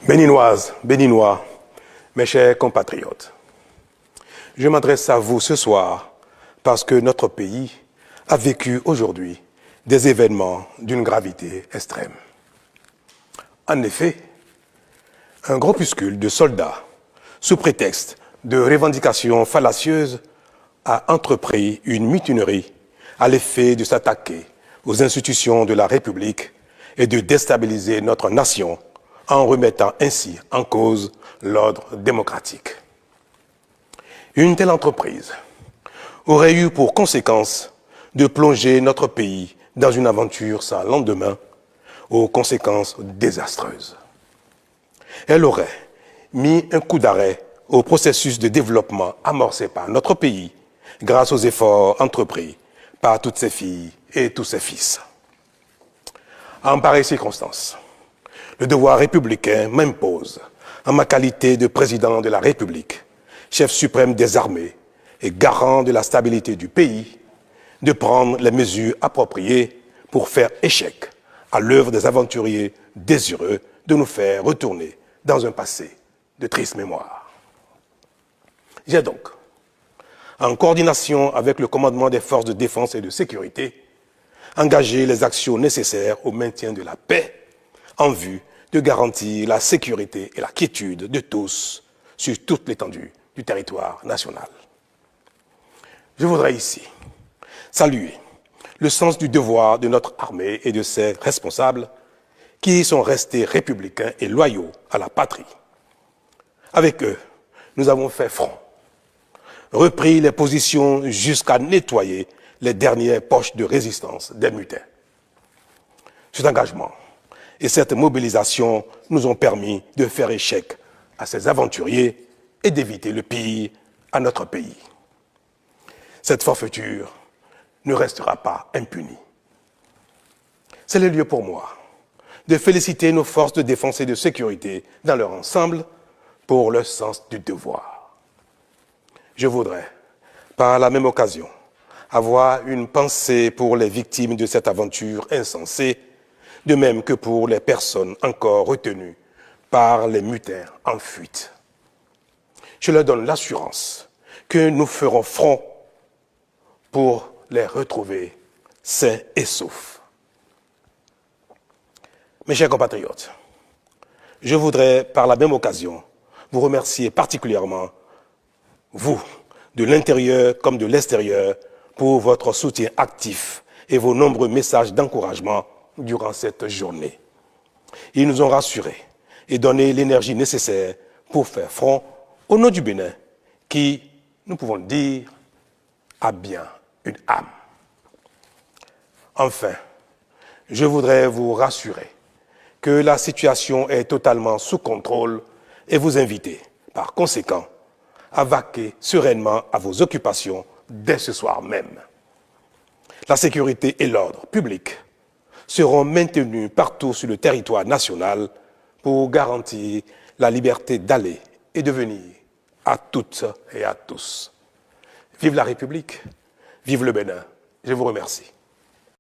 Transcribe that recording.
Béninoises, Béninois, mes chers compatriotes, je m'adresse à vous ce soir parce que notre pays a vécu aujourd'hui des événements d'une gravité extrême. En effet, un groupuscule de soldats, sous prétexte de revendications fallacieuses, a entrepris une mutinerie à l'effet de s'attaquer aux institutions de la République et de déstabiliser notre nation en remettant ainsi en cause l'ordre démocratique. Une telle entreprise aurait eu pour conséquence de plonger notre pays dans une aventure sans lendemain, aux conséquences désastreuses. Elle aurait mis un coup d'arrêt au processus de développement amorcé par notre pays grâce aux efforts entrepris par toutes ses filles et tous ses fils. En pareille circonstance, le devoir républicain m'impose, en ma qualité de président de la République, chef suprême des armées et garant de la stabilité du pays, de prendre les mesures appropriées pour faire échec à l'œuvre des aventuriers désireux de nous faire retourner dans un passé de triste mémoire. J'ai donc, en coordination avec le commandement des forces de défense et de sécurité, engagé les actions nécessaires au maintien de la paix en vue de garantir la sécurité et la quiétude de tous sur toute l'étendue du territoire national. Je voudrais ici saluer le sens du devoir de notre armée et de ses responsables qui sont restés républicains et loyaux à la patrie. Avec eux, nous avons fait front, repris les positions jusqu'à nettoyer les dernières poches de résistance des mutins. Cet engagement et cette mobilisation nous ont permis de faire échec à ces aventuriers et d'éviter le pire à notre pays. Cette forfaiture ne restera pas impunie. C'est le lieu pour moi de féliciter nos forces de défense et de sécurité dans leur ensemble pour leur sens du devoir. Je voudrais, par la même occasion, avoir une pensée pour les victimes de cette aventure insensée, de même que pour les personnes encore retenues par les mutins en fuite. Je leur donne l'assurance que nous ferons front pour les retrouver sains et saufs. Mes chers compatriotes, je voudrais par la même occasion vous remercier particulièrement, vous, de l'intérieur comme de l'extérieur, pour votre soutien actif et vos nombreux messages d'encouragement durant cette journée. Ils nous ont rassurés et donné l'énergie nécessaire pour faire front au nom du Bénin, qui, nous pouvons le dire, a bien une âme. Enfin, je voudrais vous rassurer que la situation est totalement sous contrôle et vous inviter, par conséquent, à vaquer sereinement à vos occupations dès ce soir même. La sécurité et l'ordre public seront maintenus partout sur le territoire national pour garantir la liberté d'aller et de venir à toutes et à tous. Vive la République, vive le Bénin. Je vous remercie.